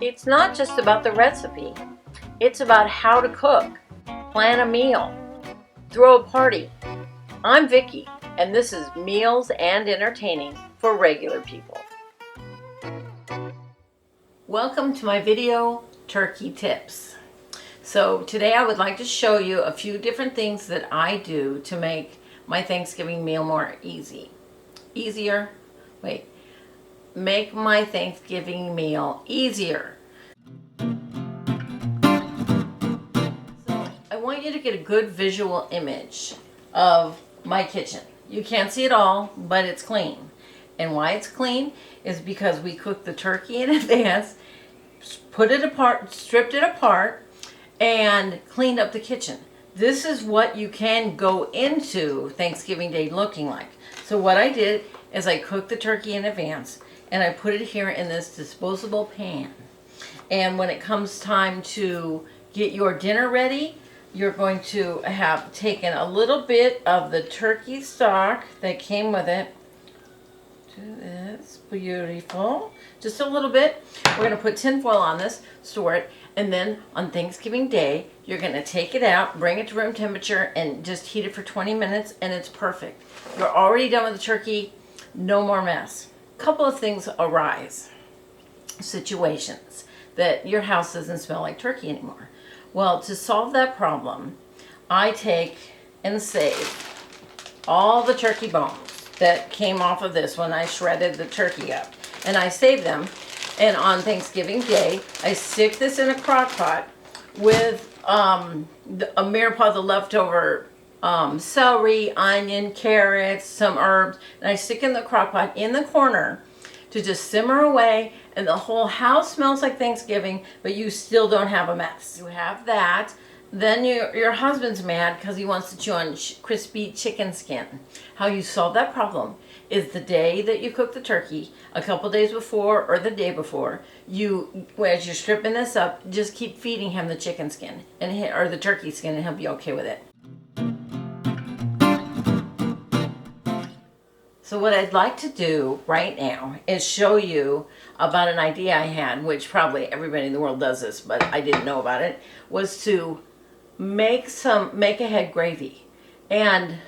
It's not just about the recipe. It's about how to cook, plan a meal, throw a party. I'm Vickie, and this is Meals and Entertaining for Regular People. Welcome to my video, Turkey Tips. So today I would like to show you a few different things that I do to make my Thanksgiving meal more make my Thanksgiving meal easier. So I want you to get a good visual image of my kitchen. You can't see it all, but it's clean. And why it's clean is because we cooked the turkey in advance, put it apart, stripped it apart, and cleaned up the kitchen. This is what you can go into Thanksgiving Day looking like. So what I did is I cooked the turkey in advance and I put it here in this disposable pan. And when it comes time to get your dinner ready, you're going to have taken a little bit of the turkey stock that came with it. It's beautiful. Just a little bit. We're going to put tin foil on this, store it, and then on Thanksgiving Day, you're going to take it out, bring it to room temperature, and just heat it for 20 minutes, and it's perfect. You're already done with the turkey. No more mess. A couple of things arise. Situations that your house doesn't smell like turkey anymore. Well, to solve that problem, I take and save all the turkey bones that came off of this when I shredded the turkey up. And I save them, and on Thanksgiving Day, I stick this in a crock pot with a mirror pot of leftover celery, onion, carrots, some herbs, and I stick in the crock pot in the corner to just simmer away, and the whole house smells like Thanksgiving, but you still don't have a mess. You have that. Then your husband's mad because he wants to chew on crispy chicken skin. How you solve that problem is the day that you cook the turkey, a couple days before or the day before, as you're stripping this up, just keep feeding him the chicken skin or the turkey skin, and he'll be okay with it. So what I'd like to do right now is show you about an idea I had, which probably everybody in the world does this, but I didn't know about it, was to make ahead gravy. And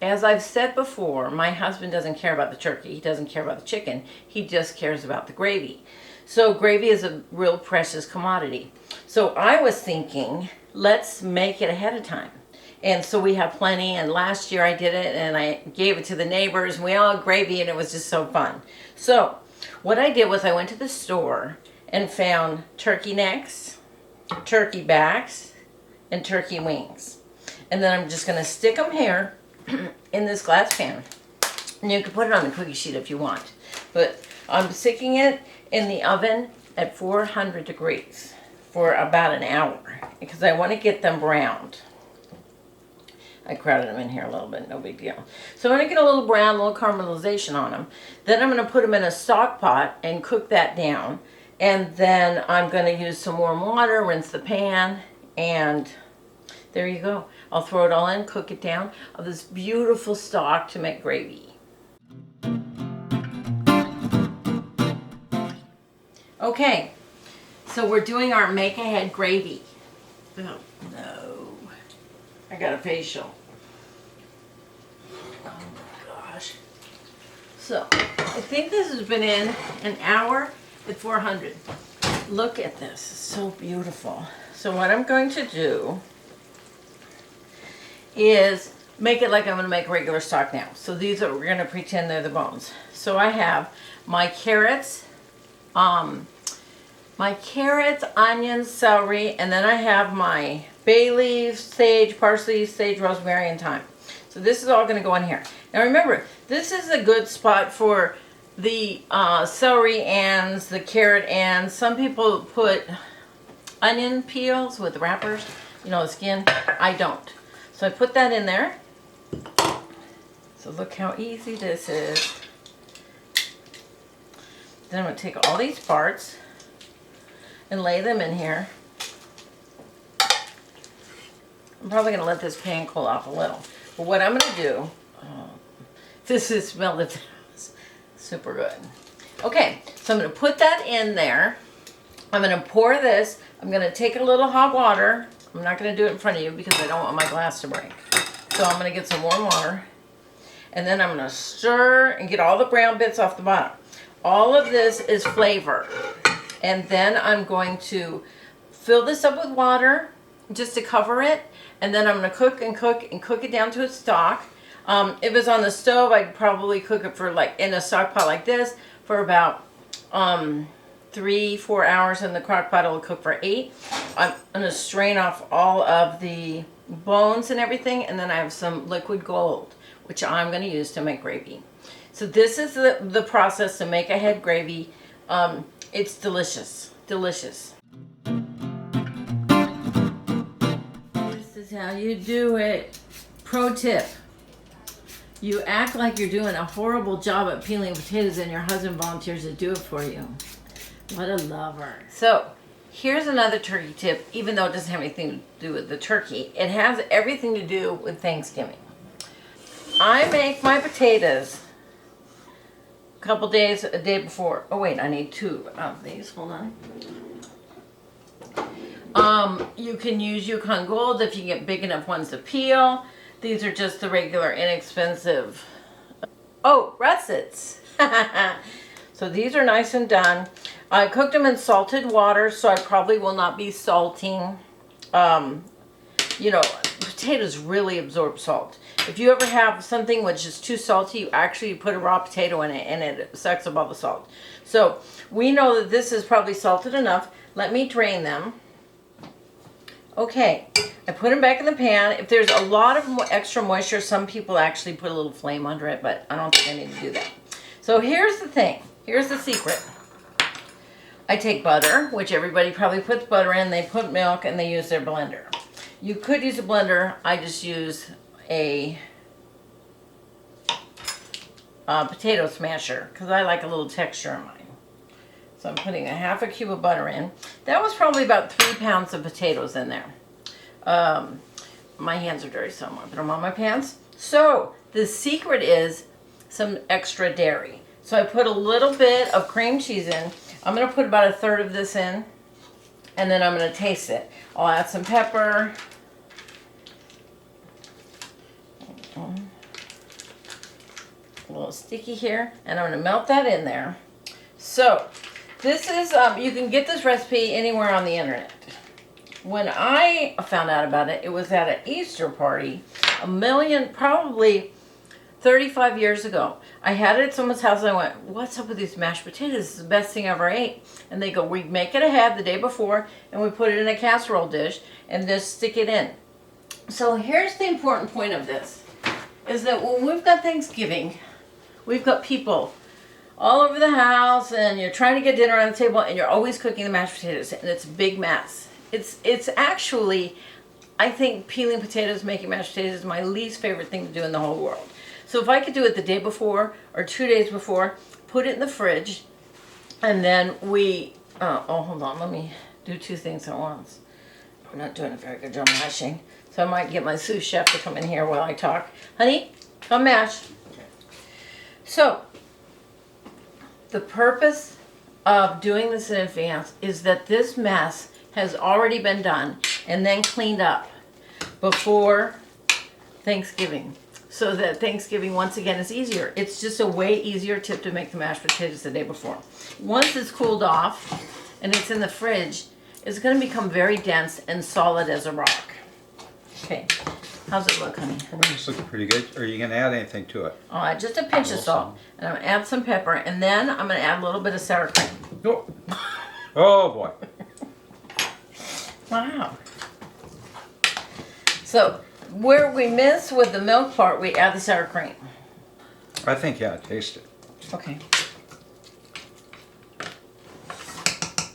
as I've said before, my husband doesn't care about the turkey, he doesn't care about the chicken, he just cares about the gravy. So gravy is a real precious commodity. So I was thinking, let's make it ahead of time. And so we have plenty, and last year I did it and I gave it to the neighbors, and we all had gravy, and it was just so fun. So what I did was I went to the store and found turkey necks, turkey backs, and turkey wings. And then I'm just going to stick them here in this glass pan. And you can put it on the cookie sheet if you want. But I'm sticking it in the oven at 400 degrees for about an hour because I want to get them browned. I crowded them in here a little bit, no big deal. So I'm going to get a little brown, a little caramelization on them. Then I'm going to put them in a stock pot and cook that down. And then I'm going to use some warm water, rinse the pan, and there you go. I'll throw it all in, cook it down of this beautiful stock to make gravy. Okay, so we're doing our make-ahead gravy. Oh, no. I got a facial. Oh my gosh. So, I think this has been in an hour at 400. Look at this, it's so beautiful. So what I'm going to do is make it like I'm going to make regular stock now. So we're going to pretend they're the bones. So I have my carrots, onions, celery, and then I have my bay leaves, sage, parsley, sage, rosemary, and thyme. So this is all going to go in here. Now remember, this is a good spot for the celery ends, the carrot ends. Some people put onion peels with wrappers, the skin. I don't. So I put that in there. So look how easy this is. Then I'm going to take all these parts and lay them in here. I'm probably going to let this pan cool off a little. But what I'm going to do, this is smell the super good. Okay, so I'm going to put that in there, I'm going to pour this. I'm going to take a little hot water. I'm not going to do it in front of you because I don't want my glass to break. So I'm going to get some warm water. And then I'm going to stir and get all the brown bits off the bottom. All of this is flavor. And then I'm going to fill this up with water just to cover it. And then I'm going to cook and cook and cook it down to a stock. If it was on the stove, I'd probably cook it for like in a stock pot like this for about 3-4 hours. In the crock pot, it'll cook for 8. I'm going to strain off all of the bones and everything. And then I have some liquid gold, which I'm going to use to make gravy. So this is the process to make a head gravy. It's delicious, delicious. This is how you do it. Pro tip. You act like you're doing a horrible job at peeling potatoes and your husband volunteers to do it for you. What a lover. So here's another turkey tip, even though it doesn't have anything to do with the turkey. It has everything to do with Thanksgiving. I make my potatoes a day before. Oh wait, I need 2 of these. Hold on. You can use Yukon Gold if you get big enough ones to peel. These are just the regular inexpensive. Oh, russets. So these are nice and done. I cooked them in salted water, so I probably will not be salting. You know, potatoes really absorb salt. If you ever have something which is too salty, you actually put a raw potato in it and it sucks up all the salt. So we know that this is probably salted enough. Let me drain them. Okay, I put them back in the pan. If there's a lot of extra moisture, some people actually put a little flame under it, but I don't think I need to do that. So here's the thing. Here's the secret. I take butter, which everybody probably puts butter in. They put milk and they use their blender. You could use a blender. I just use a potato smasher because I like a little texture in mine. So I'm putting 1/2 cube of butter in. That was probably about 3 pounds of potatoes in there. My hands are dirty, so I'm going to put them on my pants. So the secret is some extra dairy. So I put a little bit of cream cheese in. I'm going to put about 1/3 of this in, and then I'm going to taste it. I'll add some pepper. A little sticky here, and I'm going to melt that in there. So this is, you can get this recipe anywhere on the internet. When I found out about it, it was at an Easter party, probably 35 years ago. I had it at someone's house and I went, what's up with these mashed potatoes? This is the best thing I ever ate. And they go, we make it ahead the day before and we put it in a casserole dish and just stick it in. So here's the important point of this, is that when we've got Thanksgiving, we've got people all over the house and you're trying to get dinner on the table and you're always cooking the mashed potatoes and it's a big mess. It's actually, I think peeling potatoes, making mashed potatoes is my least favorite thing to do in the whole world. So if I could do it the day before or 2 days before, put it in the fridge, and then hold on, let me do 2 things at once. I'm not doing a very good job mashing, so I might get my sous chef to come in here while I talk. Honey, come mash. So the purpose of doing this in advance is that this mess has already been done and then cleaned up before Thanksgiving, so that Thanksgiving once again is easier. It's just a way easier tip to make the mashed potatoes the day before. Once it's cooled off and it's in the fridge, it's going to become very dense and solid as a rock. Okay, how's it look, honey? I think it's looking pretty good. Are you going to add anything to it? All right, just a pinch of salt, and I'm going to add some pepper, and then I'm going to add a little bit of sour cream. Oh, oh boy. Wow. So where we miss with the milk part, we add the sour cream. I think, yeah, taste it. Okay.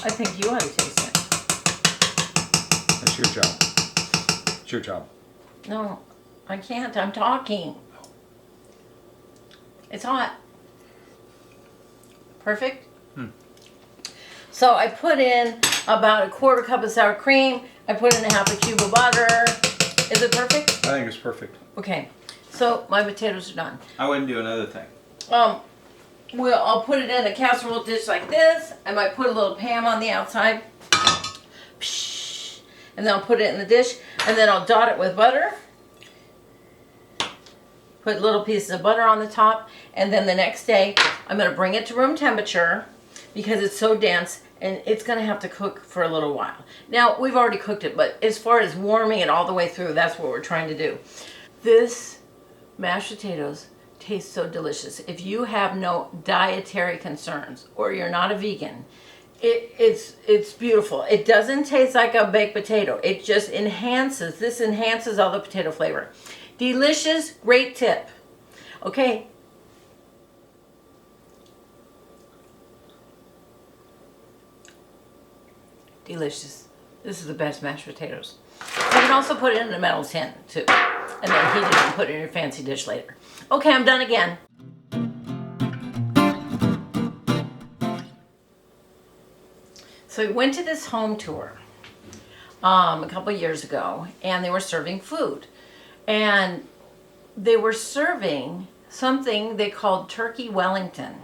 I think you ought to taste it. That's your job. It's your job. No, I can't. I'm talking. It's hot. Perfect? So I put in about 1/4 cup of sour cream. I put in 1/2 cube of butter. Is it perfect? I think it's perfect. Okay. So my potatoes are done. I wouldn't do another thing. I'll put it in a casserole dish like this. I might put a little Pam on the outside. And then I'll put it in the dish. And then I'll dot it with butter. Put little pieces of butter on the top. And then the next day, I'm going to bring it to room temperature because it's so dense and it's going to have to cook for a little while. Now, we've already cooked it, but as far as warming it all the way through, that's what we're trying to do. This mashed potatoes tastes so delicious. If you have no dietary concerns or you're not a vegan, it's beautiful. It doesn't taste like a baked potato. It just enhances all the potato flavor. Delicious, great tip. Okay. Delicious. This is the best mashed potatoes. You can also put it in a metal tin too. And then heat it and put it in your fancy dish later. Okay, I'm done again. So we went to this home tour a couple years ago, and they were serving food. And they were serving something they called turkey Wellington.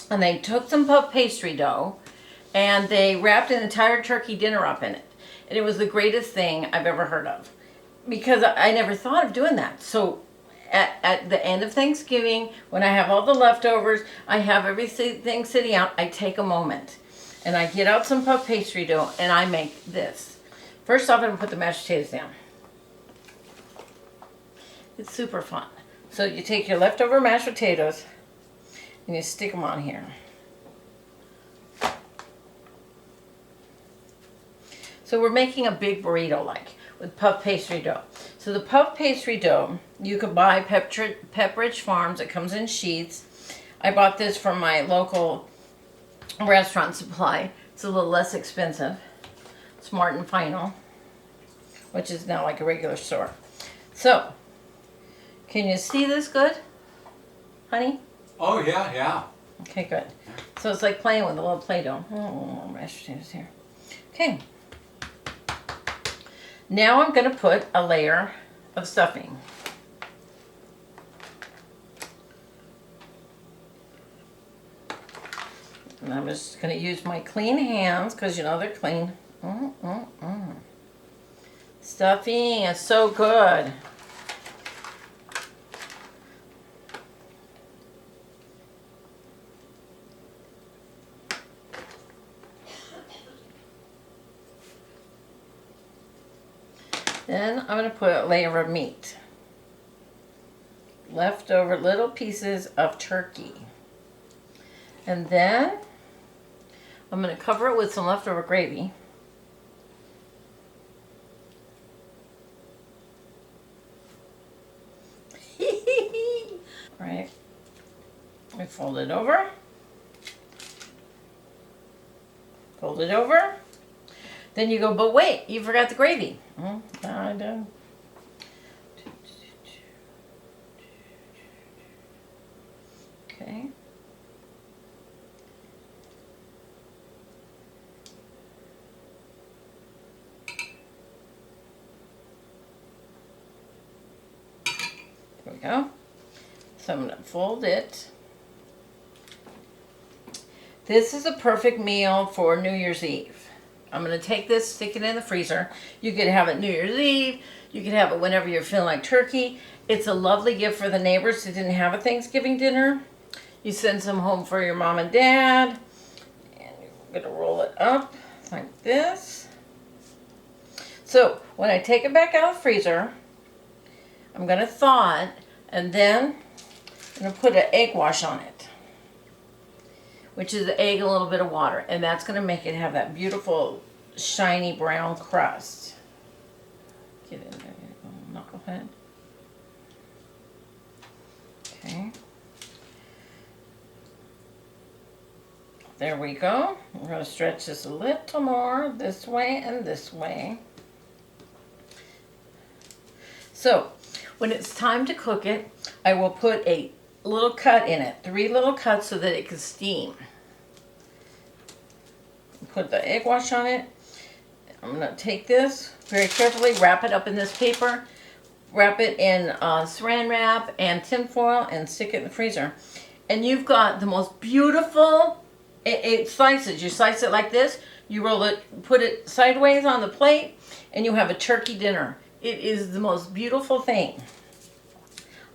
And they took some puff pastry dough, and they wrapped an entire turkey dinner up in it. And it was the greatest thing I've ever heard of, because I never thought of doing that. So at the end of Thanksgiving, when I have all the leftovers, I have everything sitting out, I take a moment. And I get out some puff pastry dough, and I make this. First off, I'm going to put the mashed potatoes down. It's super fun. So you take your leftover mashed potatoes, and you stick them on here. So we're making a big burrito with puff pastry dough. So the puff pastry dough, you could buy Pepperidge Farms. It comes in sheets. I bought this from my local restaurant supply. It's a little less expensive. Smart and Final, which is now like a regular store. So, can you see this good, honey? Oh, yeah, yeah. Okay, good. So it's like playing with a little Play-Doh. Oh, mashed potatoes here. Okay. Now I'm going to put a layer of stuffing. And I'm just going to use my clean hands because you know they're clean. Stuffing is so good. Then I'm going to put a layer of meat. Leftover little pieces of turkey. And then I'm going to cover it with some leftover gravy. Right. We fold it over. Fold it over. Then you go, but wait, you forgot the gravy. I did. Okay. There we go. So I'm going to fold it. This is a perfect meal for New Year's Eve. I'm going to take this, stick it in the freezer. You could have it New Year's Eve. You can have it whenever you're feeling like turkey. It's a lovely gift for the neighbors who didn't have a Thanksgiving dinner. You send some home for your mom and dad. And you're going to roll it up like this. So when I take it back out of the freezer, I'm going to thaw it, and then I'm going to put an egg wash on it, which is the egg and a little bit of water, and that's going to make it have that beautiful shiny brown crust. Get in there, knucklehead. Okay. There we go. We're going to stretch this a little more this way and this way. So when it's time to cook it, I will put a little cut in it, 3 little cuts so that it can steam. Put the egg wash on it. I'm going to take this very carefully, wrap it up in this paper, wrap it in saran wrap and tin foil, and stick it in the freezer. and you've got the most beautiful, it slices. You slice it like this, you roll it, put it sideways on the plate, and you have a turkey dinner. It is the most beautiful thing.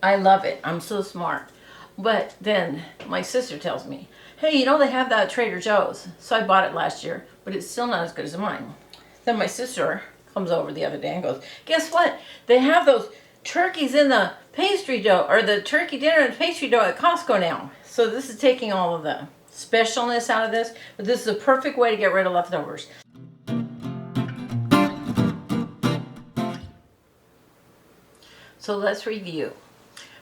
I love it. I'm so smart. But then my sister tells me, hey, you know they have that at Trader Joe's. So I bought it last year, but it's still not as good as mine. Then my sister comes over the other day and goes, guess what? They have those turkeys in the pastry dough, or the turkey dinner and pastry dough at Costco now. So this is taking all of the specialness out of this, but this is a perfect way to get rid of leftovers. So let's review.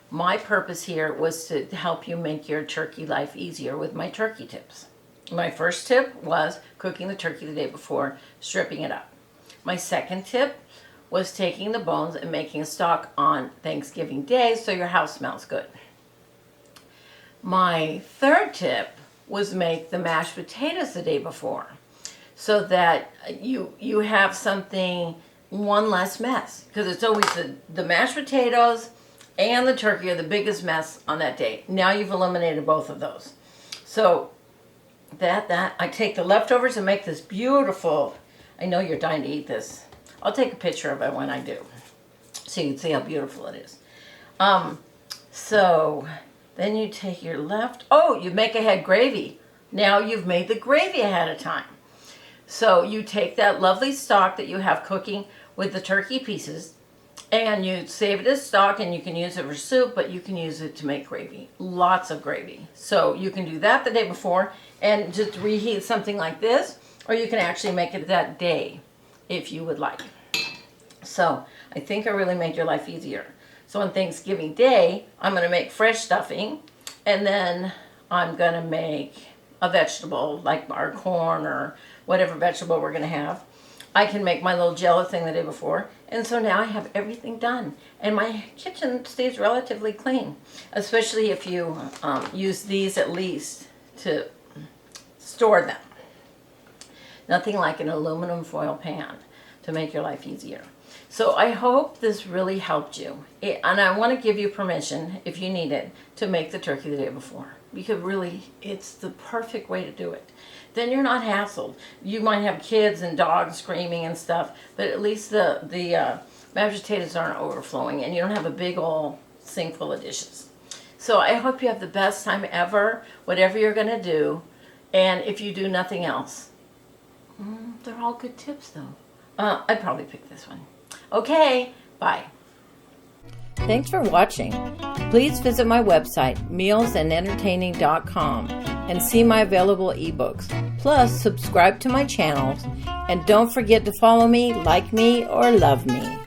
My purpose here was to help you make your turkey life easier with my turkey tips. My first tip was cooking the turkey the day before, stripping it up. My second tip was taking the bones and making a stock on Thanksgiving Day so your house smells good. My third tip was make the mashed potatoes the day before so that you have something, one less mess, because it's always the mashed potatoes and the turkey are the biggest mess on that day. Now you've eliminated both of those. So that I take the leftovers and make this beautiful, I know you're dying to eat this. I'll take a picture of it when I do, so you can see how beautiful it is. So then you take your you make ahead gravy. Now you've made the gravy ahead of time. So you take that lovely stock that you have cooking with the turkey pieces, and you save it as stock, and you can use it for soup, but you can use it to make gravy. Lots of gravy. So you can do that the day before and just reheat something like this, or you can actually make it that day if you would like. So I think I really made your life easier. So on Thanksgiving Day, I'm going to make fresh stuffing, and then I'm going to make a vegetable like our corn or whatever vegetable we're going to have. I can make my little jello thing the day before, and so now I have everything done, and my kitchen stays relatively clean, especially if you use these at least to store them. Nothing like an aluminum foil pan to make your life easier. So I hope this really helped you, and I want to give you permission, if you need it, to make the turkey the day before, because really it's the perfect way to do it. Then you're not hassled. You might have kids and dogs screaming and stuff, but at least the mashed potatoes aren't overflowing, and you don't have a big old sink full of dishes. So I hope you have the best time ever, whatever you're going to do, and if you do nothing else. They're all good tips though. I'd probably pick this one. Okay, bye. Thanks for watching. Please visit my website, mealsandentertaining.com, and see my available ebooks. Plus, subscribe to my channels, and don't forget to follow me, like me, or love me.